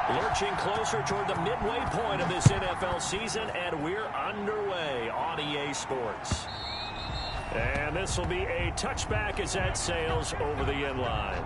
Lurching closer toward the midway point of this NFL season, and we're underway on EA Sports. And this will be a touchback as that sails over the end line.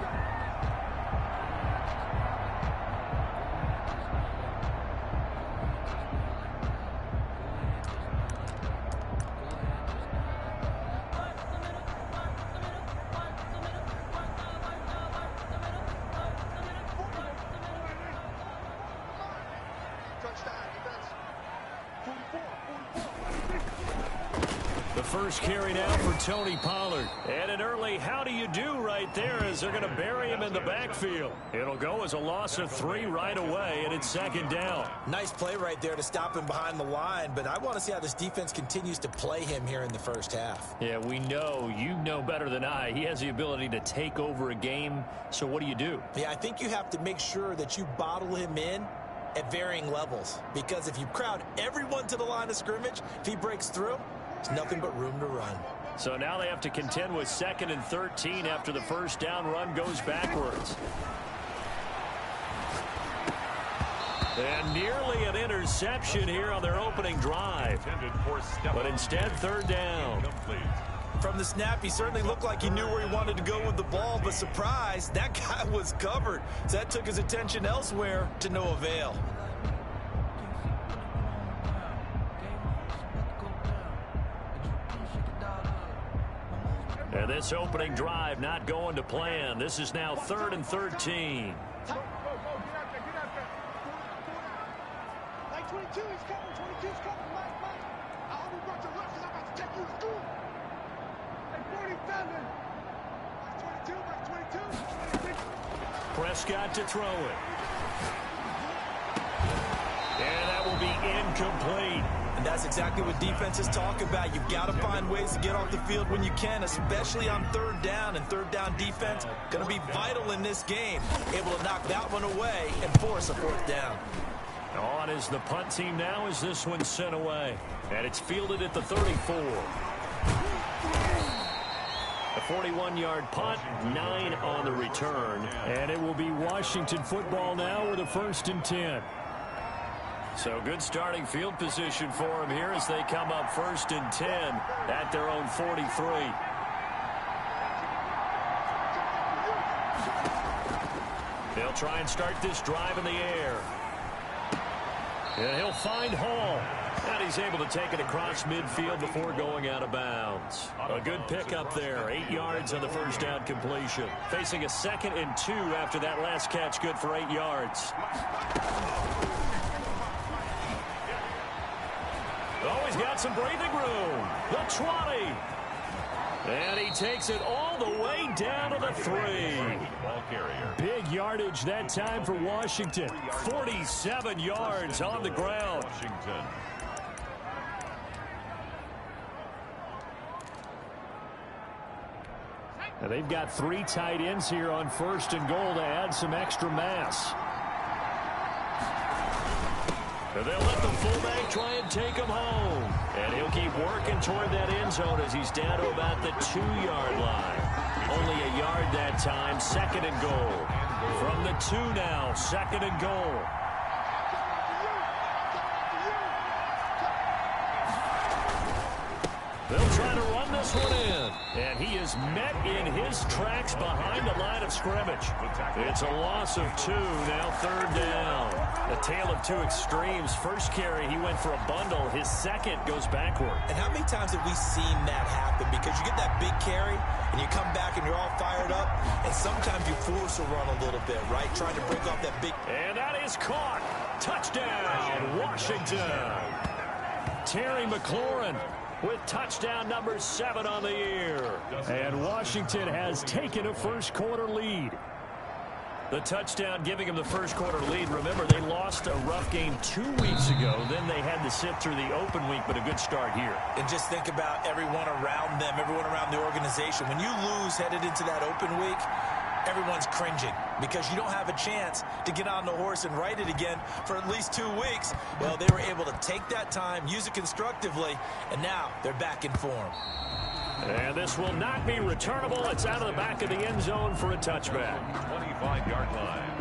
First carry now for Tony Pollard. And an early how do you do right there as they're going to bury him in the backfield. It'll go as a loss of 3 right away, and it's second down. Nice play right there to stop him behind the line, but I want to see how this defense continues to play him here in the first half. Yeah, we know. You know better than I. He has the ability to take over a game, so what do? Yeah, I think you have to make sure that you bottle him in at varying levels, because if you crowd everyone to the line of scrimmage, if he breaks through, there's nothing but room to run. So now they have to contend with 2nd and 13 after the first down run goes backwards. And nearly an interception here on their opening drive. But instead, 3rd down. From the snap, he certainly looked like he knew where he wanted to go with the ball, but surprise, that guy was covered. So that took his attention elsewhere to no avail. And this opening drive not going to plan. This is now 3rd and 13. Like 22 is coming. 22 is coming. Mike. I hope you brought your lunch because I'm about to take you to school. Like 47. Like 22. Prescott to throw it. And that will be incomplete. And that's exactly what defenses talk about. You've got to find ways to get off the field when you can, especially on 3rd down. And 3rd down defense going to be vital in this game. Able to knock that one away and force a 4th down. On is the punt team now as this one's sent away. And it's fielded at the 34. A 41-yard punt, 9 on the return. And it will be Washington football now with a 1st and 10. So good starting field position for them here as they come up 1st and 10 at their own 43. They'll try and start this drive in the air. And he'll find Hall. And he's able to take it across midfield before going out of bounds. A good pickup there. 8 yards on the first down completion. Facing a 2nd and 2 after that last catch, good for 8 yards. Oh, he's got some breathing room. The 20. And he takes it all the way down to the 3. Big yardage that time for Washington. 47 yards on the ground. Now they've got 3 tight ends here on 1st and goal to add some extra mass. And they'll let the fullback try and take him home. And he'll keep working toward that end zone as he's down to about the 2-yard line. Only a yard that time, 2nd and goal. From the 2 now, 2nd and goal. They'll try to run this one in. And he is met in his tracks behind the line of scrimmage. It's a loss of 2, now 3rd down. A tale of 2 extremes. First carry, he went for a bundle. His 2nd goes backward. And how many times have we seen that happen? Because you get that big carry, and you come back and you're all fired up, and sometimes you force a run a little bit, right? Trying to break off that big... And that is caught. Touchdown, Washington. Terry McLaurin with touchdown number 7 on the year. And Washington has taken a first-quarter lead. The touchdown giving them the first-quarter lead. Remember, they lost a rough game 2 weeks ago. Then they had to sit through the open week, but a good start here. And just think about everyone around them, everyone around the organization. When you lose headed into that open week, everyone's cringing because you don't have a chance to get on the horse and ride it again for at least 2 weeks. Well, they were able to take that time, use it constructively, and now they're back in form. And this will not be returnable. It's out of the back of the end zone for a touchback. 25-yard line.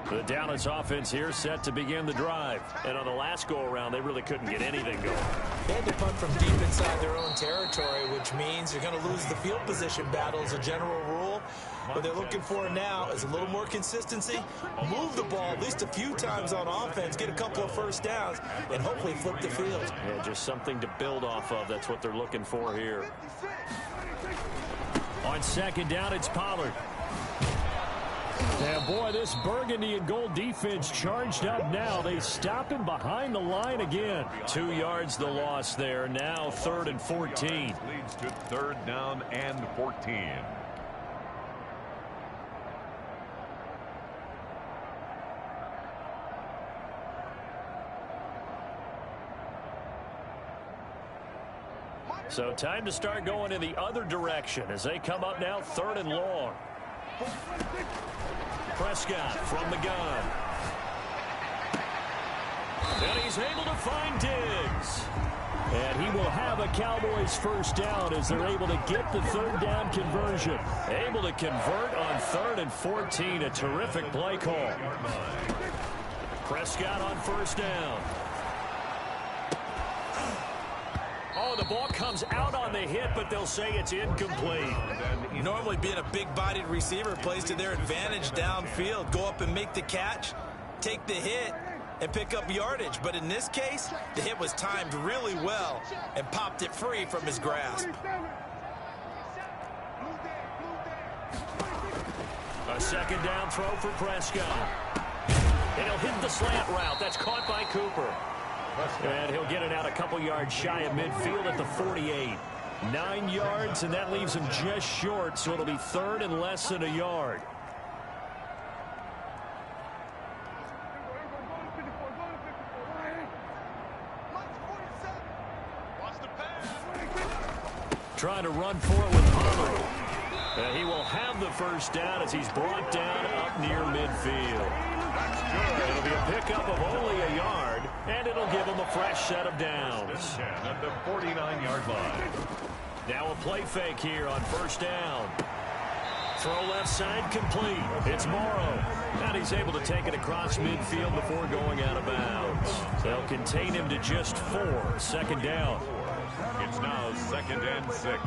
The Dallas offense here set to begin the drive. And on the last go-around, they really couldn't get anything going. They had to punt from deep inside their own territory, which means you're going to lose the field position battle as a general rule. What they're looking for now is a little more consistency, move the ball at least a few times on offense, get a couple of first downs, and hopefully flip the field. Yeah, just something to build off of. That's what they're looking for here. On second down, it's Pollard. And boy, this burgundy and gold defense charged up now. They stop him behind the line again. 2 yards the loss there. Now 3rd and 14. Leads to 3rd down and 14. So time to start going in the other direction as they come up now 3rd and long. Prescott from the gun. And he's able to find Diggs. And he will have a Cowboys first down as they're able to get the 3rd down conversion. Able to convert on 3rd and 14. A terrific play call. Prescott on first down. Oh, the ball comes out on the hit, but they'll say it's incomplete. Normally being a big-bodied receiver plays to their advantage downfield. Go up and make the catch, take the hit, and pick up yardage. But in this case, the hit was timed really well and popped it free from his grasp. A second down throw for Prescott. And he'll hit the slant route. That's caught by Cooper. And he'll get it out a couple yards shy of midfield at the 48. 9 yards, and that leaves him just short, so it'll be 3rd and less than a yard. Trying to run for it with Pollard. And he will have the first down as he's brought down up near midfield. It'll be a pickup of only a yard, and it'll give him a fresh set of downs. At the 49-yard line. Now a play fake here on first down. Throw left side complete. It's Morrow. And he's able to take it across midfield before going out of bounds. They'll contain him to just 4. 2nd down. It's now 2nd and 6.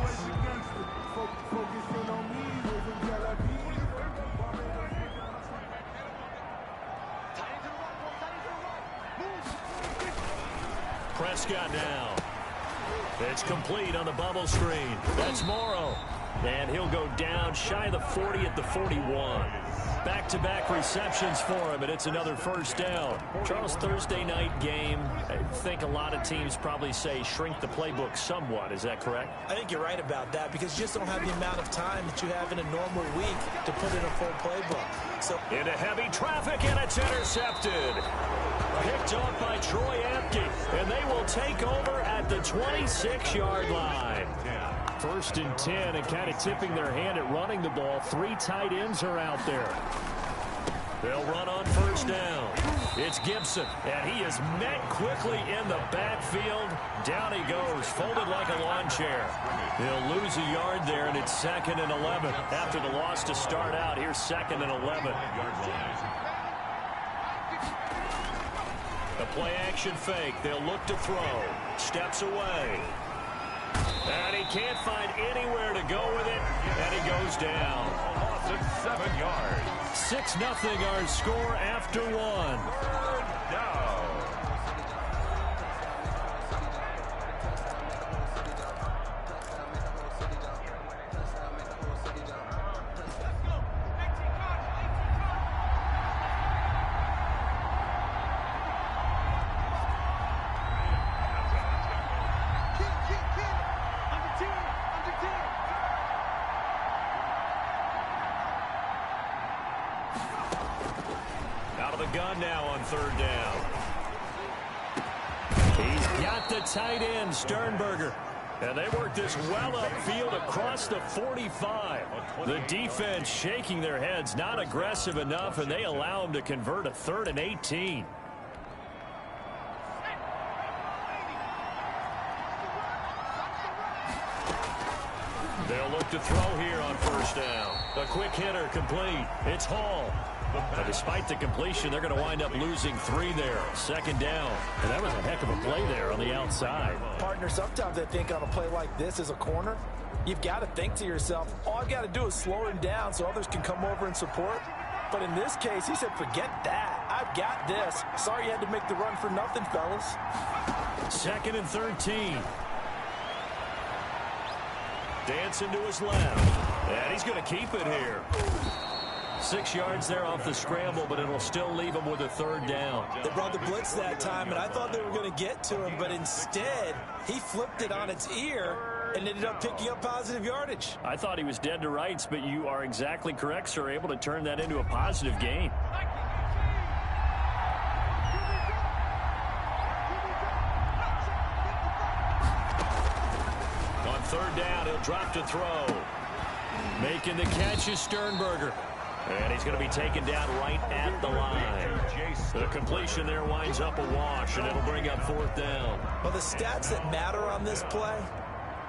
Prescott now. It's complete on the bubble screen. That's Morrow. And he'll go down shy of the 40 at the 41. Back-to-back receptions for him, and it's another first down. Charles, Thursday night game, I think a lot of teams probably say shrink the playbook somewhat. Is that correct? I think you're right about that because you just don't have the amount of time that you have in a normal week to put in a full playbook. So into heavy traffic, and it's intercepted. Picked off by Troy Apke, and they will take over at the 26-yard line. 1st and 10, and kind of tipping their hand at running the ball. 3 tight ends are out there. They'll run on first down. It's Gibson, and he is met quickly in the backfield. Down he goes, folded like a lawn chair. He'll lose a yard there, and it's 2nd and 11. After the loss to start out, here's 2nd and 11. The play action fake. They'll look to throw. Steps away. And he can't find anywhere to go with it, and he goes down. A loss of 7 yards. 6-0 our score after 1. 3rd down. Gun now on 3rd down. He's got the tight end, Sternberger. And they work this well upfield across the 45. The defense shaking their heads, not aggressive enough, and they allow him to convert a 3rd and 18. They'll look to throw here on first touchdown. A quick hitter complete. It's Hall. But despite the completion, they're going to wind up losing 3 there. Second down. And that was a heck of a play there on the outside. Partner, sometimes I think on a play like this as a corner, you've got to think to yourself, all I've got to do is slow him down so others can come over and support. But in this case, he said, forget that. I've got this. Sorry you had to make the run for nothing, fellas. 2nd and 13. Dancing to his left. And he's going to keep it here. 6 yards there off the scramble, but it'll still leave him with a 3rd down. They brought the blitz that time, and I thought they were going to get to him, but instead, he flipped it on its ear and ended up picking up positive yardage. I thought he was dead to rights, but you are exactly correct, sir. Able to turn that into a positive gain. On 3rd down, he'll drop to throw. Making the catch is Sternberger. And he's going to be taken down right at the line. The completion there winds up a wash, and it'll bring up 4th down. Well, the stats that matter on this play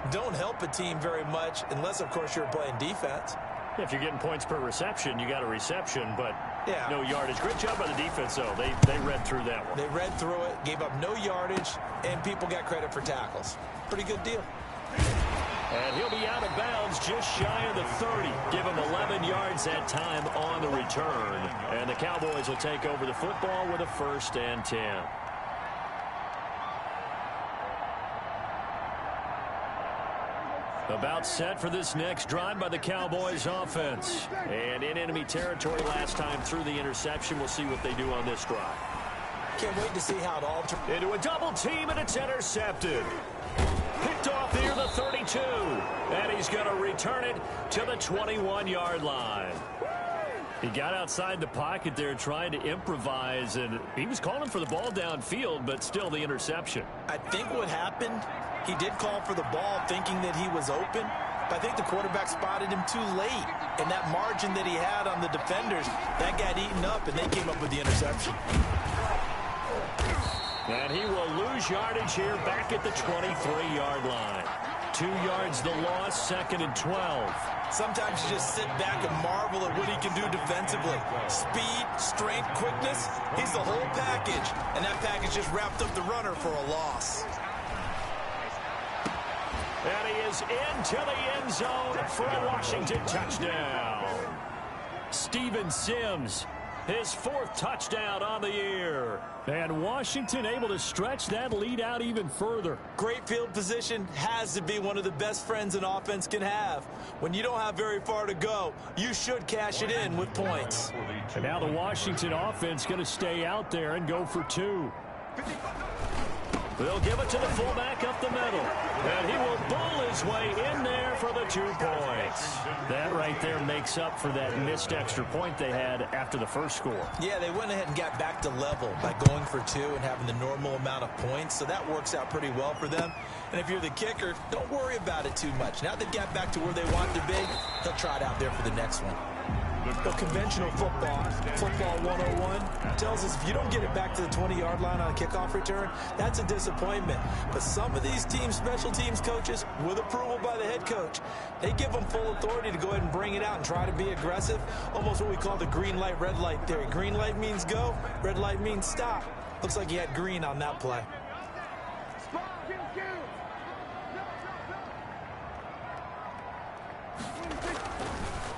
don't help a team very much unless, of course, you're playing defense. If you're getting points per reception, you got a reception, but yeah, no yardage. Great job by the defense, though. They read through that one. They read through it, gave up no yardage, and people got credit for tackles. Pretty good deal. And he'll be out of bounds just shy of the 30. Give him 11 yards that time on the return. And the Cowboys will take over the football with a 1st and 10. About set for this next drive by the Cowboys offense. And in enemy territory last time through the interception. We'll see what they do on this drive. Can't wait to see how it all turns. Into a double team, and it's intercepted. Picked off near the 32. And he's going to return it to the 21-yard line. He got outside the pocket there trying to improvise, and he was calling for the ball downfield, but still the interception. I think what happened, he did call for the ball thinking that he was open, but I think the quarterback spotted him too late. And that margin that he had on the defenders, that got eaten up, and they came up with the interception. And he will lose yardage here back at the 23-yard line. 2 yards the loss, 2nd and 12. Sometimes you just sit back and marvel at what he can do defensively. Speed, strength, quickness, he's the whole package. And that package just wrapped up the runner for a loss. And he is into the end zone for a Washington touchdown. Steven Sims, his 4th touchdown on the year. And Washington able to stretch that lead out even further. Great field position has to be one of the best friends an offense can have. When you don't have very far to go, you should cash it in with points. And now the Washington offense going to stay out there and go for 2. They'll give it to the fullback up the middle. And he will bull his way in there for the 2 points. That right there makes up for that missed extra point they had after the first score. Yeah, they went ahead and got back to level by going for 2 and having the normal amount of points. So that works out pretty well for them. And if you're the kicker, don't worry about it too much. Now they've got back to where they want to be, they'll try it out there for the next one. The conventional football 101, tells us if you don't get it back to the 20-yard line on a kickoff return, that's a disappointment. But some of these team special teams coaches, with approval by the head coach, they give them full authority to go ahead and bring it out and try to be aggressive. Almost what we call the green light, red light theory. Green light means go, red light means stop. Looks like he had green on that play.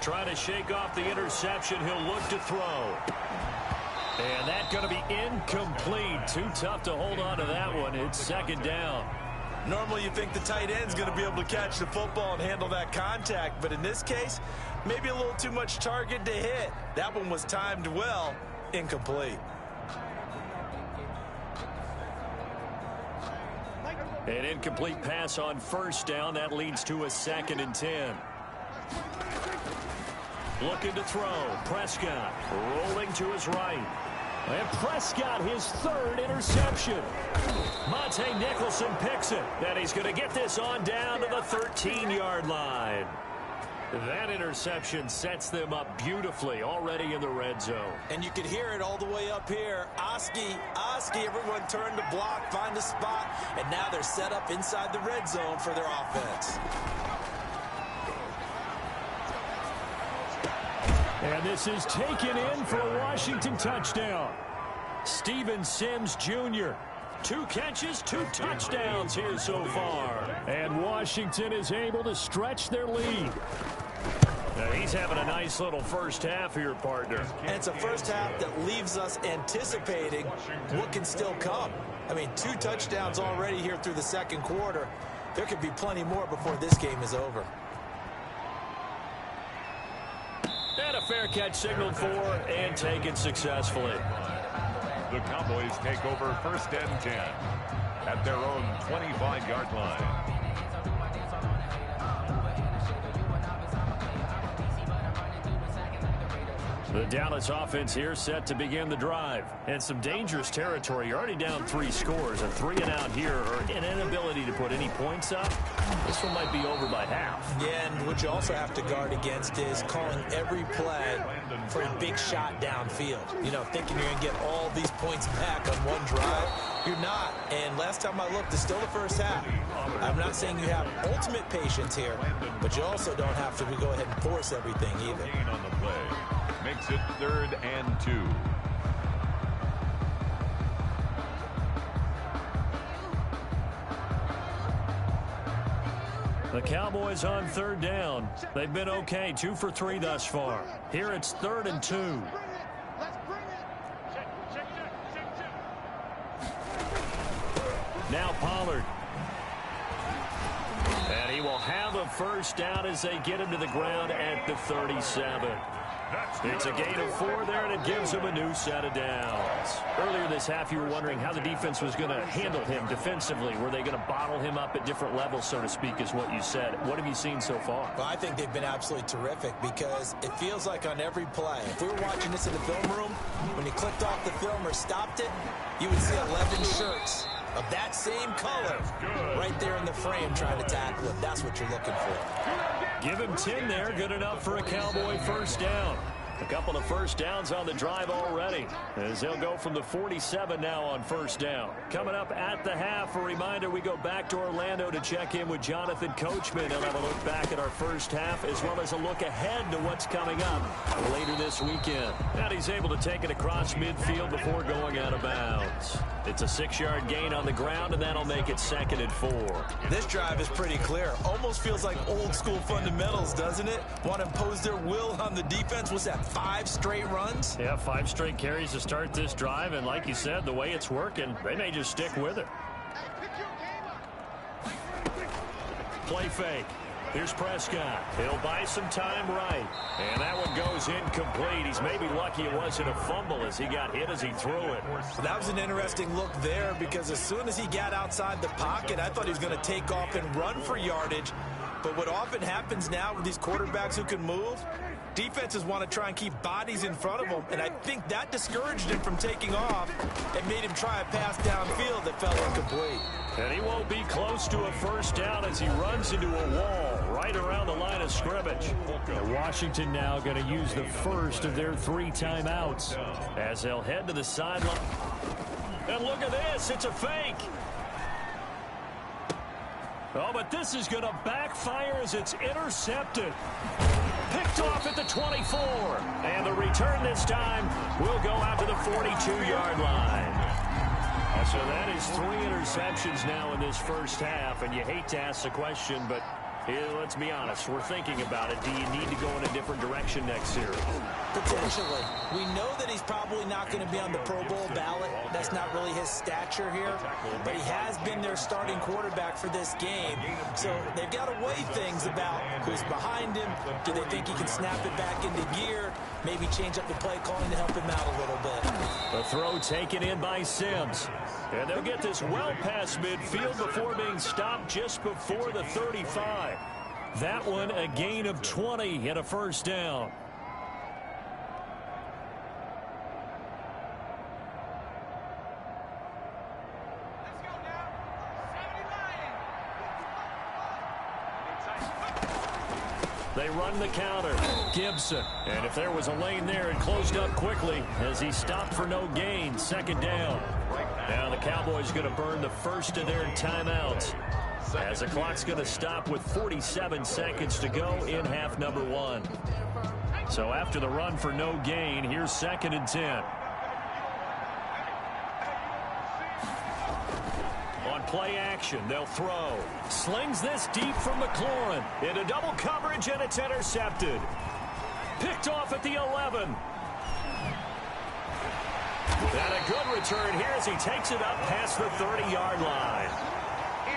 Trying to shake off the interception. He'll look to throw. And that's going to be incomplete. Too tough to hold on to that one. It's 2nd down. Normally you think the tight end's going to be able to catch the football and handle that contact. But in this case, maybe a little too much target to hit. That one was timed well. Incomplete. An incomplete pass on 1st down. That leads to a 2nd and 10. Looking to throw. Prescott rolling to his right. And Prescott, his 3rd interception. Monte Nicholson picks it. And he's going to get this on down to the 13-yard line. That interception sets them up beautifully already in the red zone. And you can hear it all the way up here. Oski, everyone turned to block, find a spot, and now they're set up inside the red zone for their offense. And this is taken in for a Washington touchdown. Steven Sims Jr. 2 catches, 2 touchdowns here so far. And Washington is able to stretch their lead. Now he's having a nice little first half here, partner. And it's a first half that leaves us anticipating what can still come. I mean, 2 touchdowns already here through the second quarter. There could be plenty more before this game is over. And a fair catch signaled for and taken successfully. The Cowboys take over 1st and 10 at their own 25-yard line. The Dallas offense here set to begin the drive. And some dangerous territory. You're already down 3 scores. A 3-and-out here or an inability to put any points up. This one might be over by half. Yeah, and what you also have to guard against is calling every play for a big shot downfield. You know, thinking you're going to get all these points back on one drive. You're not. And last time I looked, it's still the first half. I'm not saying you have ultimate patience here, but you also don't have to go ahead and force everything either. On the play. Makes it 3rd and 2. The Cowboys on 3rd down. They've been okay, 2 for 3 thus far. Here it's 3rd and 2. Now Pollard. And he will have a first down as they get him to the ground at the 37. It's a gain of 4 there, and it gives him a new set of downs. Earlier this half, you were wondering how the defense was going to handle him defensively. Were they going to bottle him up at different levels, so to speak, is what you said. What have you seen so far? Well, I think they've been absolutely terrific because it feels like on every play, if we were watching this in the film room, when you clicked off the film or stopped it, you would see 11 shirts of that same color right there in the frame trying to tackle it. That's what you're looking for. Give him 10 there. Good enough for a Cowboy first down. A couple of first downs on the drive already as they'll go from the 47 now on first down. Coming up at the half, a reminder, we go back to Orlando to check in with Jonathan Coachman. He'll have a look back at our first half as well as a look ahead to what's coming up later this weekend. And he's able to take it across midfield before going out of bounds. It's a 6-yard gain on the ground, and that'll make it 2nd and 4. This drive is pretty clear. Almost feels like old school fundamentals, doesn't it? Want to impose their will on the defense. What's that, 5 straight runs? Yeah, 5 straight carries to start this drive, and like you said, the way it's working, they may just stick with it. Play fake. Here's Prescott. He'll buy some time right. And that one goes incomplete. He's maybe lucky it wasn't a fumble as he got hit as he threw it. That was an interesting look there because as soon as he got outside the pocket, I thought he was going to take off and run for yardage. But what often happens now with these quarterbacks who can move, defenses want to try and keep bodies in front of them, and I think that discouraged him from taking off and made him try a pass downfield that fell incomplete. And he won't be close to a first down as he runs into a wall right around the line of scrimmage. And Washington now going to use the first of their 3 timeouts as they'll head to the sideline. And look at this, it's a fake. Oh, but this is going to backfire as it's intercepted. Picked off at the 24. And the return this time will go out to the 42-yard line. So that is 3 interceptions now in this first half. And you hate to ask the question, but let's be honest. We're thinking about it. Do you need to go in a different direction next series? Potentially. We know that he's probably not going to be on the Pro Bowl ballot. That's not really his stature here. But he has been their starting quarterback for this game. So they've got to weigh things about who's behind him. Do they think he can snap it back into gear? Maybe change up the play calling to help him out a little bit. The throw taken in by Sims. And they'll get this well past midfield before being stopped just before the 35. That one a gain of 20 and a first down. They run the counter. Gibson. And if there was a lane there, it closed up quickly as he stopped for no gain. 2nd down. Now the Cowboys going to burn the first of their timeouts as the clock's going to stop with 47 seconds to go in half number 1. So after the run for no gain, here's 2nd and 10. On play action, they'll throw. Slings this deep from McLaurin. Into double coverage, and it's intercepted. Picked off at the 11. And a good return here as he takes it up past the 30-yard line.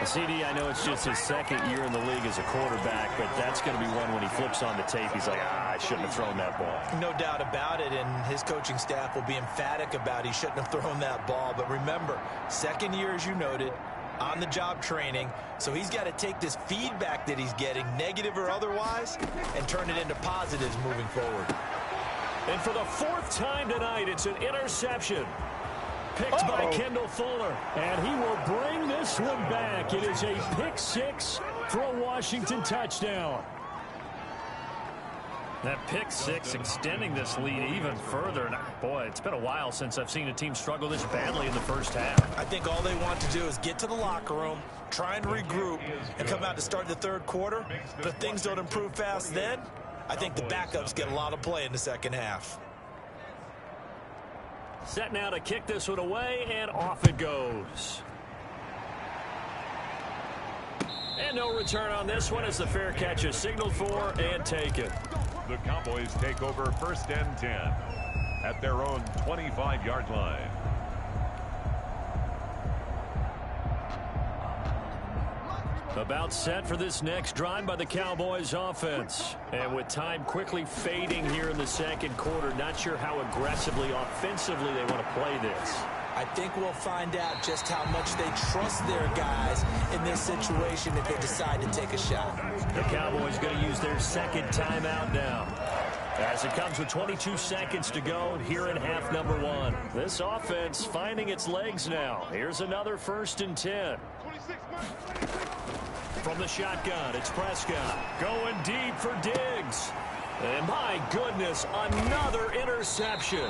CD, I know it's just his 2nd year in the league as a quarterback, but that's going to be one when he flips on the tape. He's like, I shouldn't have thrown that ball. No doubt about it, and his coaching staff will be emphatic about he shouldn't have thrown that ball. But remember, 2nd year, as you noted, on-the-job training, so he's got to take this feedback that he's getting, negative or otherwise, and turn it into positives moving forward. And for the 4th time tonight, it's an interception. Picked by Kendall Fuller, and he will bring this one back. It is a pick 6 for a Washington touchdown. That pick 6 extending this lead even further. And boy, it's been a while since I've seen a team struggle this badly in the first half. I think all they want to do is get to the locker room, try and regroup, and come out to start the 3rd quarter. But if things don't improve fast then, I think the backups get a lot of play in the 2nd half. Set now to kick this one away, and off it goes. And no return on this one as the fair catch is signaled for and taken. The Cowboys take over 1st and 10 at their own 25-yard line. About set for this next drive by the Cowboys offense. And with time quickly fading here in the 2nd quarter, not sure how aggressively, offensively they want to play this. I think we'll find out just how much they trust their guys in this situation if they decide to take a shot. The Cowboys going to use their 2nd timeout now, as it comes with 22 seconds to go here in half number 1. This offense finding its legs now. Here's another 1st and 10. From the shotgun, it's Prescott going deep for Diggs. And my goodness, another interception.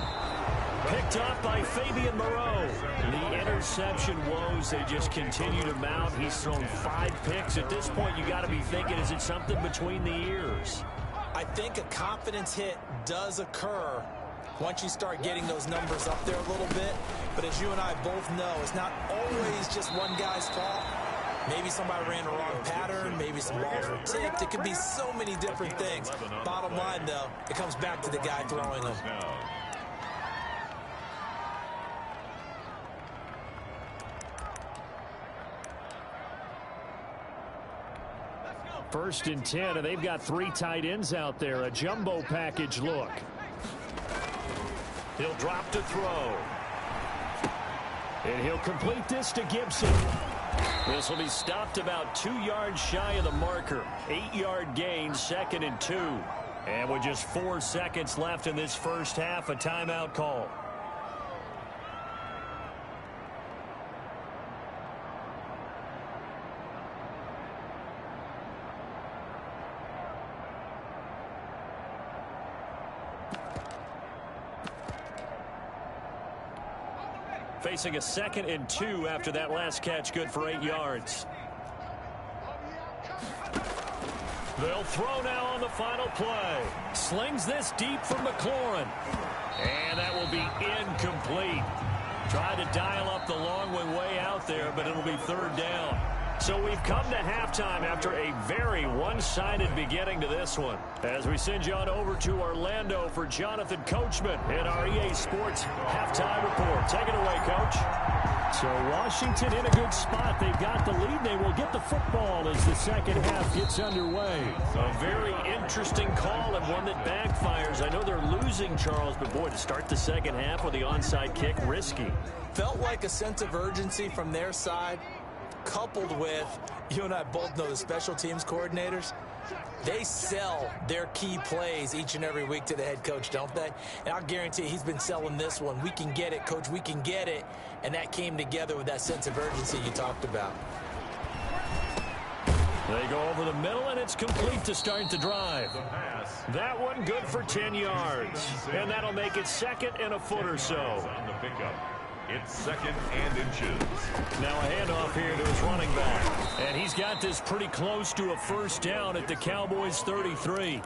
Picked up by Fabian Moreau. The interception woes, they just continue to mount. He's thrown 5 picks. At this point, you got to be thinking, is it something between the ears? I think a confidence hit does occur once you start getting those numbers up there a little bit. But as you and I both know, it's not always just one guy's fault. Maybe somebody ran the wrong pattern. Maybe some balls were tipped. It could be so many different things. Bottom line, though, it comes back to the guy throwing them. 1st and 10, and they've got 3 tight ends out there. A jumbo package look. He'll drop to throw. And he'll complete this to Gibson. This will be stopped about 2 yards shy of the marker. 8-yard gain, 2nd and 2. And with just 4 seconds left in this first half, a timeout call. Facing a 2nd and 2 after that last catch, good for 8 yards. They'll throw now on the final play. Slings this deep from McLaurin. And that will be incomplete. Tried to dial up the long one way out there, but it'll be 3rd down. So we've come to halftime after a very one-sided beginning to this one. As we send you on over to Orlando for Jonathan Coachman in our EA Sports halftime report. Take it away, Coach. So Washington in a good spot. They've got the lead. They will get the football as the 2nd half gets underway. A very interesting call and one that backfires. I know they're losing, Charles, but boy, to start the 2nd half with the onside kick, risky. Felt like a sense of urgency from their side, coupled with, you and I both know the special teams coordinators, they sell their key plays each and every week to the head coach, don't they? And I'll guarantee he's been selling this one. We can get it, Coach, we can get it. And that came together with that sense of urgency you talked about. They go over the middle, and it's complete to start the drive. That one good for 10 yards. And that'll make it 2nd and a foot or so. It's 2nd and inches. Now a handoff here to his running back. And he's got this pretty close to a 1st down at the Cowboys' 33.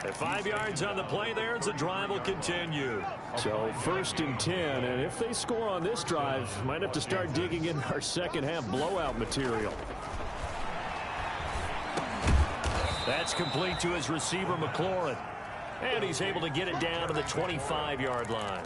At 5 yards on the play there, the drive will continue. So 1st and 10, and if they score on this drive, might have to start digging in our second half blowout material. That's complete to his receiver, McLaurin. And he's able to get it down to the 25-yard line.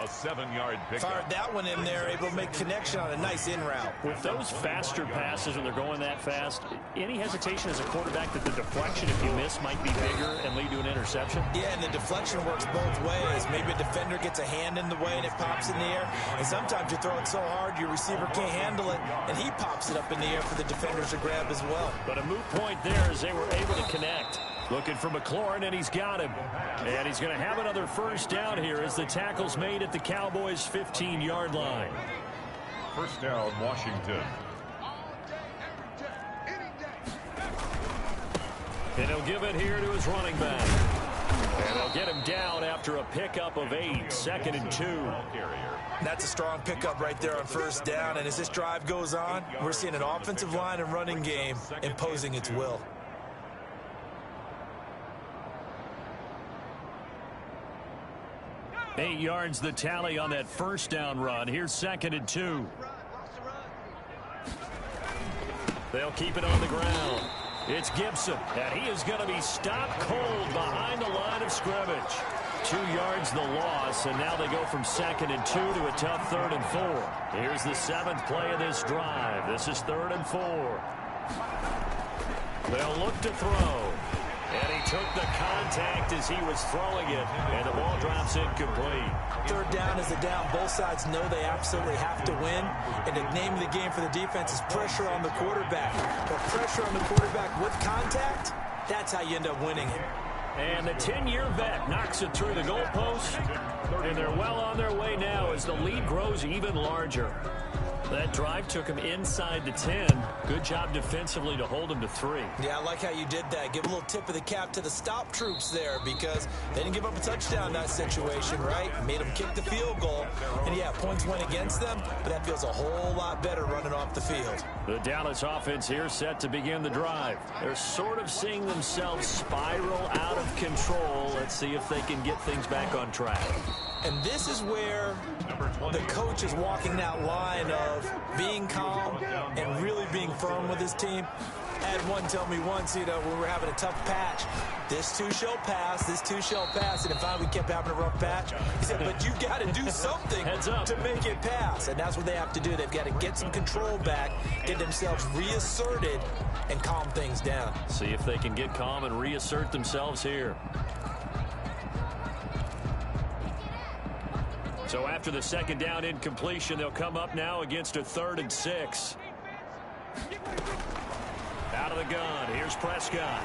A 7-yard pickup. Fired that one in there, able to make connection on a nice in route. With those faster passes when they're going that fast, any hesitation as a quarterback that the deflection, if you miss, might be bigger and lead to an interception? Yeah, and the deflection works both ways. Maybe a defender gets a hand in the way and it pops in the air. And sometimes you throw it so hard your receiver can't handle it, and he pops it up in the air for the defenders to grab as well. But a moot point there as they were able to connect. Looking for McLaurin, and he's got him. And he's going to have another first down here as the tackle's made at the Cowboys' 15-yard line. First down, Washington. And he'll give it here to his running back. And they'll get him down after a pickup of 8, 2nd and 2. That's a strong pickup right there on first down. And as this drive goes on, we're seeing an offensive line and running game imposing its will. 8 yards the tally on that first down run. Here's 2nd and 2. They'll keep it on the ground. It's Gibson, and he is going to be stopped cold behind the line of scrimmage. 2 yards the loss, and now they go from 2nd and 2 to a tough 3rd and 4. Here's the 7th play of this drive. This is 3rd and 4. They'll look to throw. And he took the contact as he was throwing it, and the ball drops incomplete. 3rd down is a down. Both sides know they absolutely have to win, and the name of the game for the defense is pressure on the quarterback. But pressure on the quarterback with contact, that's how you end up winning it. And the 10-year vet knocks it through the goalpost, and they're well on their way now as the lead grows even larger. That drive took him inside the 10. Good job defensively to hold him to 3. Yeah, I like how you did that. Give a little tip of the cap to the stop troops there because they didn't give up a touchdown in that situation, right? Made them kick the field goal. And, yeah, points went against them, but that feels a whole lot better running off the field. The Dallas offense here set to begin the drive. They're sort of seeing themselves spiral out of control. Let's see if they can get things back on track. And this is where the coach is walking that line of being calm and really being firm with his team. I had one tell me once, when we were having a tough patch, this too shall pass, this too shall pass. And if we kept having a rough patch, he said, but you got to do something to make it pass. And that's what they have to do. They've got to get some control back, get themselves reasserted, and calm things down. See if they can get calm and reassert themselves here. So after the 2nd down incompletion, they'll come up now against a 3rd and 6. Out of the gun, here's Prescott.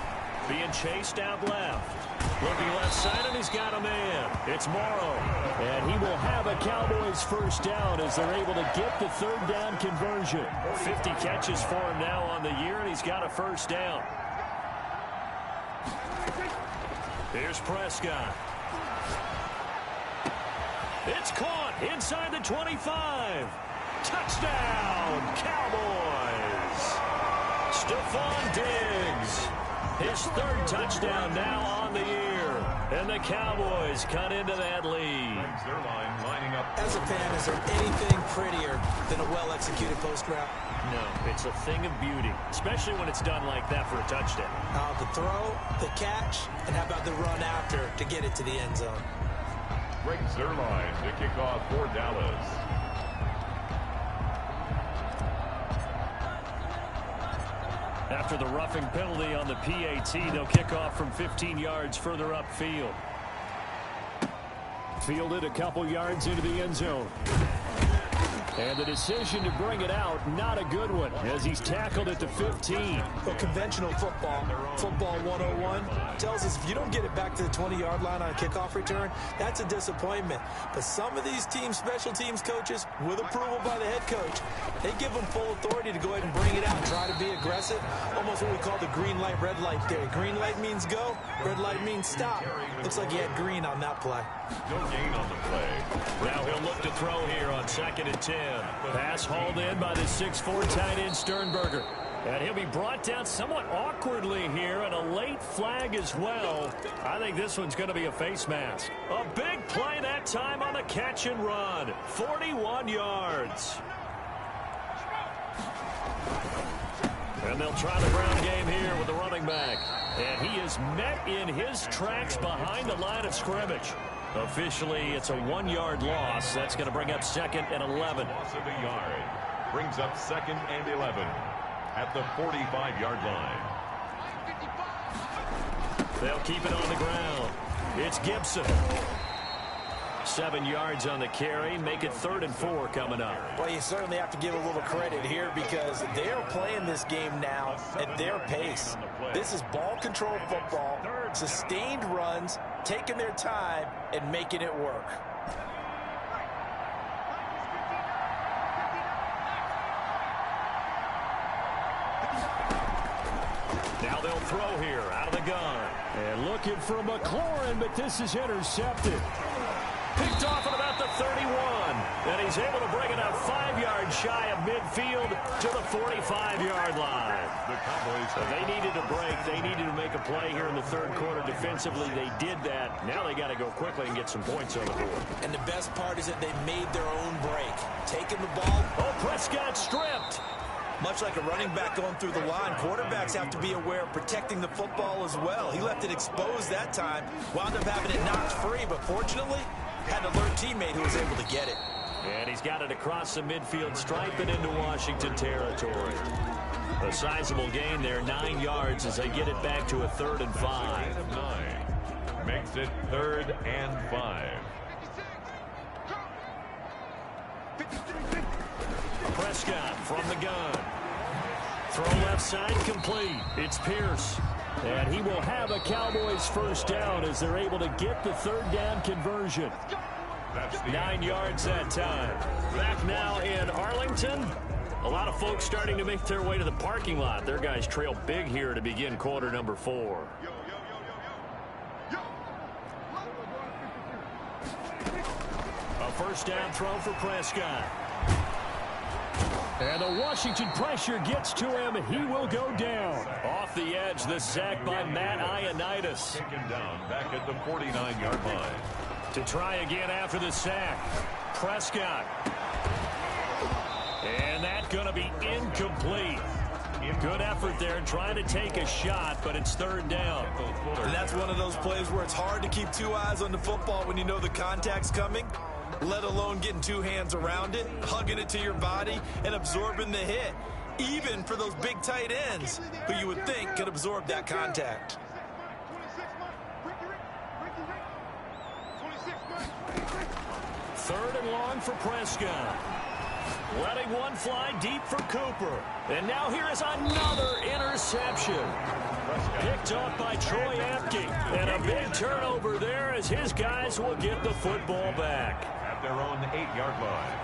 Being chased out left. Looking left side, and he's got a man. It's Morrow. And he will have a Cowboys first down as they're able to get the 3rd down conversion. 50 catches for him now on the year, and he's got a first down. Here's Prescott. It's caught inside the 25. Touchdown, Cowboys. Stephon Diggs. His 3rd touchdown now on the year. And the Cowboys cut into that lead. As a fan, is there anything prettier than a well-executed post route? No, it's a thing of beauty, especially when it's done like that for a touchdown. The throw, the catch, and how about the run after to get it to the end zone? Greg Zuerlein to kick off for Dallas. After the roughing penalty on the PAT, they'll kick off from 15 yards further upfield. Fielded a couple yards into the end zone. And the decision to bring it out, not a good one, as he's tackled at the 15. Well, conventional football 101, tells us if you don't get it back to the 20-yard line on a kickoff return, that's a disappointment. But some of these teams, special teams coaches, with approval by the head coach, they give them full authority to go ahead and bring it out and try to be aggressive. Almost what we call the green light, red light theory. Green light means go, red light means stop. Looks like he had green on that play. No gain on the play. Now he'll look to throw here on 2nd and 10. Pass hauled in by the 6'4" tight end Sternberger. And he'll be brought down somewhat awkwardly here, and a late flag as well. I think this one's going to be a face mask. A big play that time on the catch and run. 41 yards. And they'll try the ground game here with the running back. And he is met in his tracks behind the line of scrimmage. Officially, it's a 1-yard loss. That's going to bring up 2nd and 11. Loss of a yard. Brings up 2nd and 11 at the 45-yard line. They'll keep it on the ground. It's Gibson. 7 yards on the carry. Make it 3rd and 4 coming up. Well, you certainly have to give a little credit here because they are playing this game now at their pace. This is ball control football, sustained runs, taking their time, and making it work. Now they'll throw here out of the gun. And looking for McLaurin, but this is intercepted. Picked off at about the 31. And he's able to bring it up 5 yards shy of midfield to the 45-yard line. So they needed a break. They needed to make a play here in the 3rd quarter defensively. They did that. Now they got to go quickly and get some points on the board. And the best part is that they made their own break. Taking the ball. Oh, Prescott stripped. Much like a running back going through the line, quarterbacks have to be aware of protecting the football as well. He left it exposed that time, wound up having it knocked free, but fortunately, had an alert teammate who was able to get it. And he's got it across the midfield stripe and into Washington territory. A sizable gain there, 9 yards as they get it back to a 3rd and 5. 9 makes it 3rd and 5. Prescott from the gun. Throw left side complete. It's Pierce. And he will have a Cowboys first down as they're able to get the 3rd down conversion. 9 yards that time. Back now in Arlington. A lot of folks starting to make their way to the parking lot. Their guys trail big here to begin quarter number 4. A first down throw for Prescott. And the Washington pressure gets to him. He will go down. Off the edge, the sack by Matt Ioannidis. Taken down back at the 49-yard line. To try again after the sack. Prescott. And that's going to be incomplete. Good effort there trying to take a shot, but it's 3rd down. And that's one of those plays where it's hard to keep 2 eyes on the football when you know the contact's coming, let alone getting 2 hands around it, hugging it to your body, and absorbing the hit, even for those big tight ends who you would think could absorb that contact. 3rd and long for Prescott. Letting one fly deep for Cooper. And now here is another interception. Picked off by Troy Apke. And a big turnover there as his guys will get the football back. At their own 8-yard line.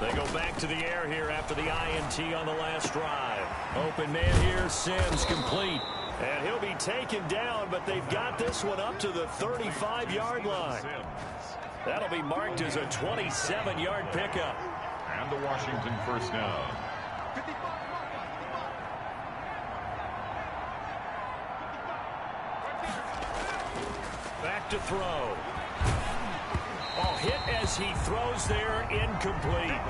They go back to the air here after the INT on the last drive. Open man here, Sims complete. And he'll be taken down, but they've got this one up to the 35-yard line. That'll be marked as a 27-yard pickup. And the Washington first down. Back to throw. Oh, hit as he throws there, incomplete.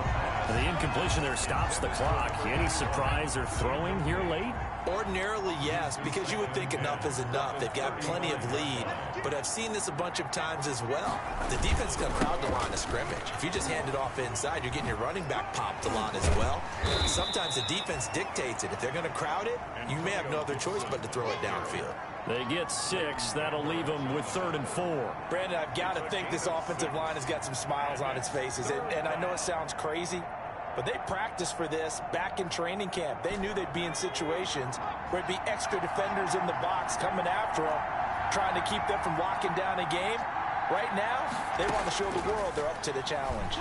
The incompletion there stops the clock. Any surprise they're throwing here late? Ordinarily, yes, because you would think enough is enough. They've got plenty of lead, but I've seen this a bunch of times as well. The defense is going to crowd the line of scrimmage. If you just hand it off inside, you're getting your running back popped a lot as well. Sometimes the defense dictates it. If they're going to crowd it, you may have no other choice but to throw it downfield. They get 6. That'll leave them with 3rd and 4. Brandon, I've got to think this offensive line has got some smiles on its faces. And I know it sounds crazy, but they practiced for this back in training camp. They knew they'd be in situations where it'd be extra defenders in the box coming after them, trying to keep them from locking down a game. Right now, they want to show the world they're up to the challenge.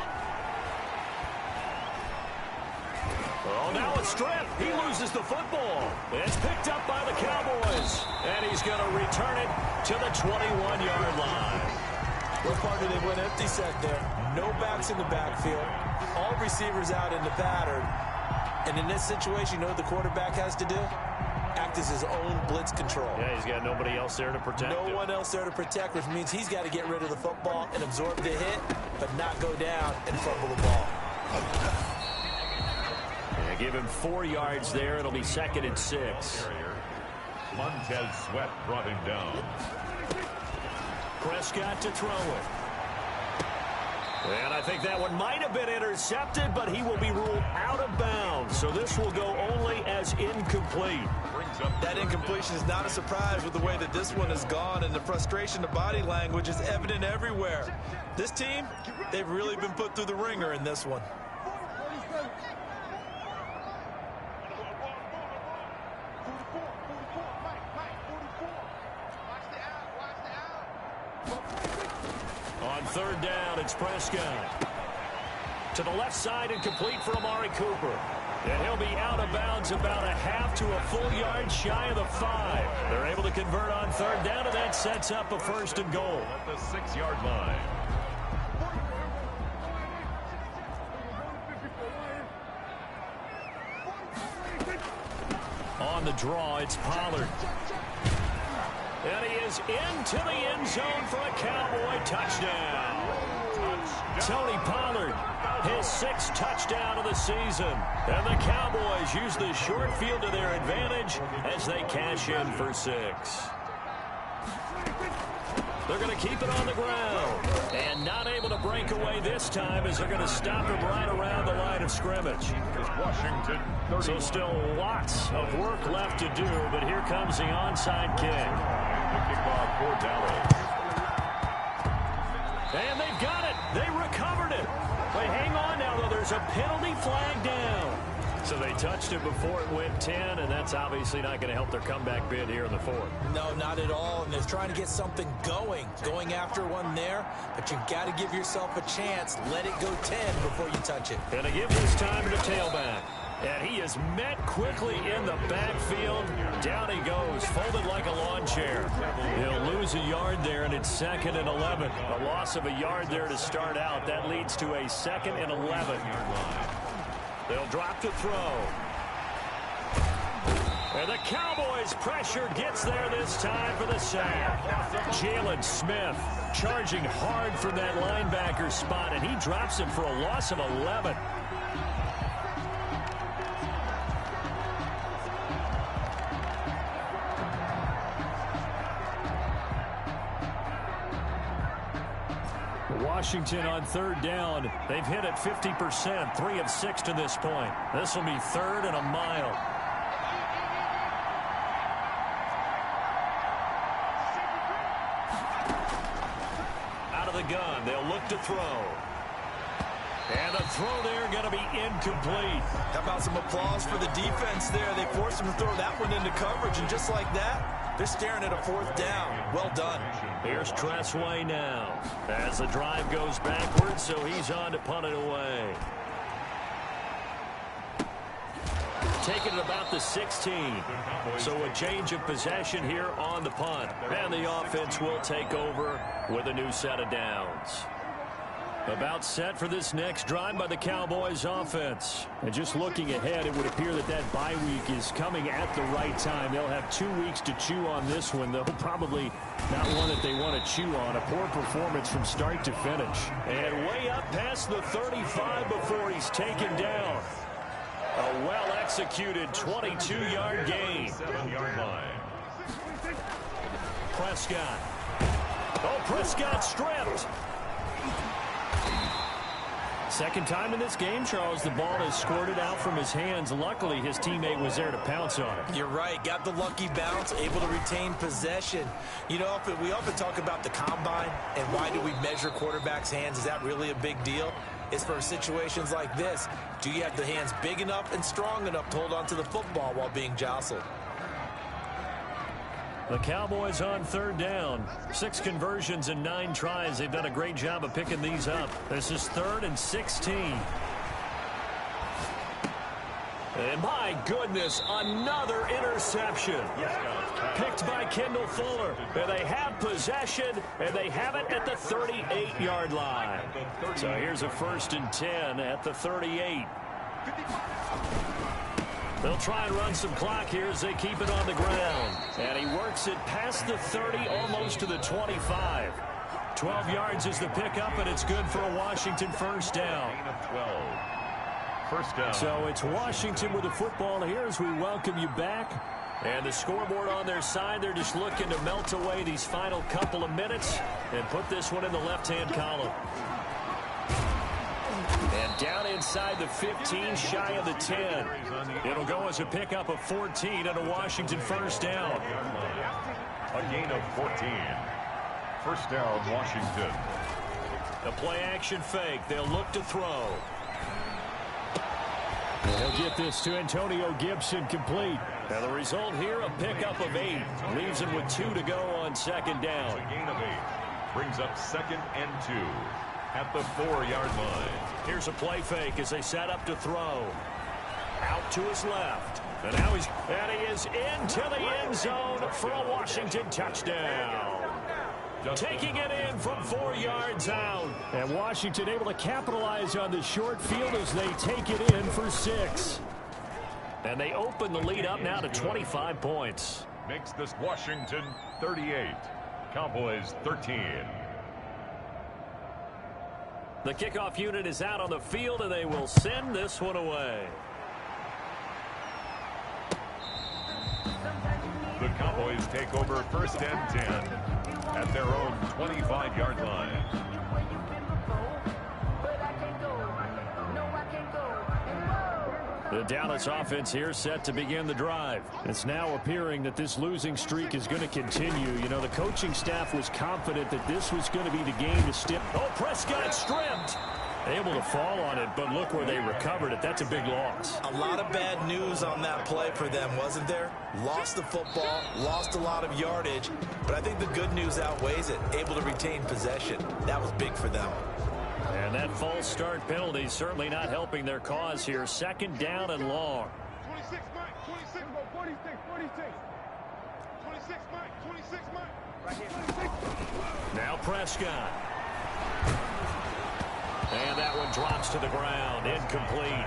Oh, now it's stripped. He loses the football. It's picked up by the Cowboys. And he's going to return it to the 21-yard line. What part did they win empty set there? No backs in the backfield. All receivers out in the pattern. And in this situation, you know what the quarterback has to do? Act as his own blitz control. Yeah, he's got nobody else there to protect him. No one else there to protect, which means he's got to get rid of the football and absorb the hit, but not go down and fumble the ball. Yeah, give him 4 yards there. It'll be 2nd and 6. Montez Sweat brought him down. Prescott to throw it. And I think that one might have been intercepted, but he will be ruled out of bounds. So this will go only as incomplete. That incompletion is not a surprise with the way that this one has gone, and the frustration, the body language is evident everywhere. This team, they've really been put through the ringer in this one. On 3rd down, it's Prescott. To the left side and complete for Amari Cooper. And he'll be out of bounds about a half to a full yard shy of the 5. They're able to convert on 3rd down, and that sets up a 1st and goal. At the 6-yard line. On the draw, it's Pollard. And he is into the end zone for a Cowboy touchdown. Tony Pollard, his 6th touchdown of the season. And the Cowboys use the short field to their advantage as they cash in for 6. They're going to keep it on the ground. And not able to break away this time as they're going to stop him right around the line of scrimmage. Washington. So still lots of work left to do, but here comes the onside kick. The kickoff for Dallas. And they've got it. They recovered it. But hang on now, though. There's a penalty flag down. So they touched it before it went 10, and that's obviously not going to help their comeback bid here in the 4th. No, not at all. And they're trying to get something going after one there. But you've got to give yourself a chance. Let it go 10 before you touch it. And to give this time to the tailback. And he is met quickly in the backfield. Down he goes, folded like a lawn chair. He'll lose a yard there, and it's 2nd and 11. A loss of a yard there to start out. That leads to a 2nd and 11. They'll drop to throw. And the Cowboys' pressure gets there this time for the sack. Jalen Smith charging hard from that linebacker spot, and he drops him for a loss of 11. Washington on 3rd down. They've hit it 50%, 3 of 6 to this point. This will be 3rd and a mile. Out of the gun, they'll look to throw. And the throw there going to be incomplete. How about some applause for the defense there? They forced him to throw that one into coverage, and just like that, they're staring at a 4th down. Well done. Here's Tressway now as the drive goes backwards, so he's on to punt it away. Taking it about the 16. So a change of possession here on the punt. And the offense will take over with a new set of downs. About set for this next drive by the Cowboys offense. And just looking ahead, it would appear that that bye week is coming at the right time. They'll have 2 weeks to chew on this one, though probably not one that they want to chew on. A poor performance from start to finish. And way up past the 35 before he's taken down. A well-executed 22-yard gain. 7-yard line. Prescott. Oh, Prescott stripped. Second time in this game, Charles, the ball has squirted out from his hands. Luckily, his teammate was there to pounce on it. You're right. Got the lucky bounce, able to retain possession. You know, we often talk about the combine and why do we measure quarterbacks' hands. Is that really a big deal? It's for situations like this. Do you have the hands big enough and strong enough to hold on to the football while being jostled? The Cowboys on 3rd down. 6 conversions and 9 tries. They've done a great job of picking these up. This is 3rd and 16. And my goodness, another interception. Picked by Kendall Fuller. And they have possession, and they have it at the 38-yard line. So here's a 1st and 10 at the 38. They'll try and run some clock here as they keep it on the ground. And he works it past the 30, almost to the 25. 12 yards is the pickup, and it's good for a Washington first down. First down. So it's Washington with the football here as we welcome you back. And the scoreboard on their side, they're just looking to melt away these final couple of minutes and put this one in the left-hand column. And down inside the 15, shy of the 10. It'll go as a pickup of 14 and a Washington first down. A gain of 14. First down, Washington. The play-action fake. They'll look to throw. He'll get this to Antonio Gibson complete. Now the result here, a pickup of 8. Leaves him with 2 to go on second down. A gain of 8. Brings up 2nd and 2 at the 4-yard line. Here's a play fake as they set up to throw. Out to his left. And now he is into the end zone for a Washington touchdown. Taking it in from 4 yards out. And Washington able to capitalize on the short field as they take it in for 6. And they open the lead up now to 25 points. Makes this Washington 38. Cowboys 13. The kickoff unit is out on the field, and they will send this one away. The Cowboys take over 1st and 10 at their own 25-yard line. The Dallas offense here set to begin the drive. It's now appearing that this losing streak is going to continue. You know, the coaching staff was confident that this was going to be the game to stick. Oh, Prescott stripped. Able to fall on it, but look where they recovered it. That's a big loss. A lot of bad news on that play for them, wasn't there? Lost the football, lost a lot of yardage, but I think the good news outweighs it. Able to retain possession. That was big for them. And that false start penalty certainly not helping their cause here. 2nd down and long. 26, Mike. 26, 46, 46. 26, Mike. 26, Mike. Right here. 26. Now Prescott. And that one drops to the ground. Incomplete.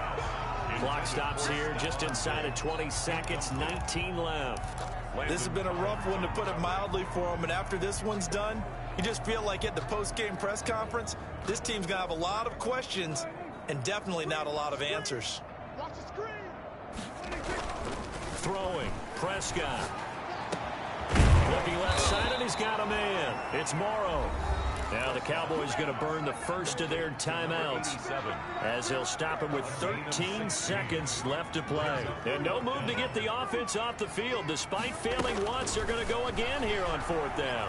Clock stops here just inside of 20 seconds. 19 left. This has been a rough one, to put it mildly, for him. And after this one's done, you just feel like at the post-game press conference, this team's going to have a lot of questions and definitely not a lot of answers. Watch the screen. Throwing. Prescott. Looking left side, and he's got a man. It's Morrow. Now the Cowboys going to burn the first of their timeouts as they'll stop him with 13 seconds left to play. And no move to get the offense off the field. Despite failing once, they're going to go again here on 4th down.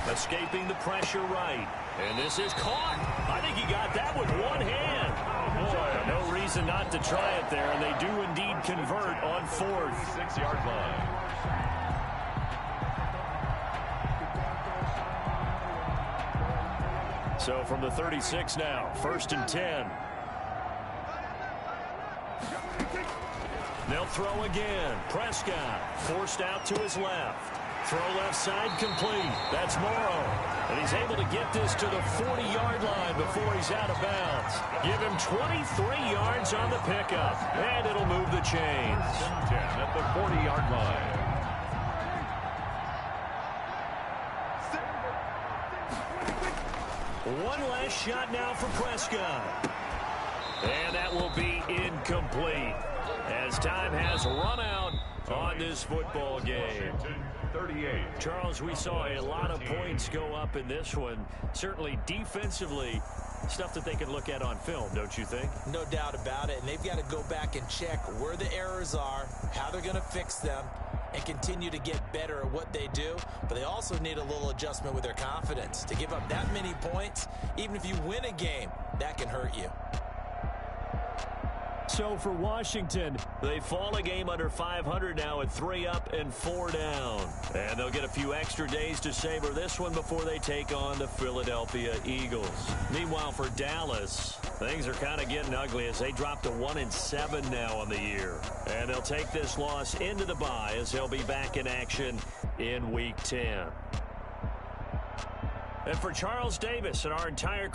Escaping the pressure right. And this is caught. I think he got that with one hand. Boy, no reason not to try it there, and they do indeed convert on 4th. 6-yard line. So from the 36 now, 1st and 10. They'll throw again. Prescott forced out to his left. Throw left side complete. That's Morrow. And he's able to get this to the 40-yard line before he's out of bounds. Give him 23 yards on the pickup. And it'll move the chains. 10 at the 40-yard line. One last shot now for Prescott. And that will be incomplete as time has run out on this football game. 38. Charles, we saw a lot of points go up in this one. Certainly defensively, stuff that they can look at on film, don't you think? No doubt about it. And they've got to go back and check where the errors are, how they're going to fix them, and continue to get better at what they do. But they also need a little adjustment with their confidence. To give up that many points, even if you win a game, that can hurt you. So for Washington, they fall a game under 500 now at 3 up and 4 down. And they'll get a few extra days to savor this one before they take on the Philadelphia Eagles. Meanwhile, for Dallas, Things are kind of getting ugly as they drop to 1-7 now on the year. And they'll take this loss into the bye as they'll be back in action in Week 10. And for Charles Davis and our entire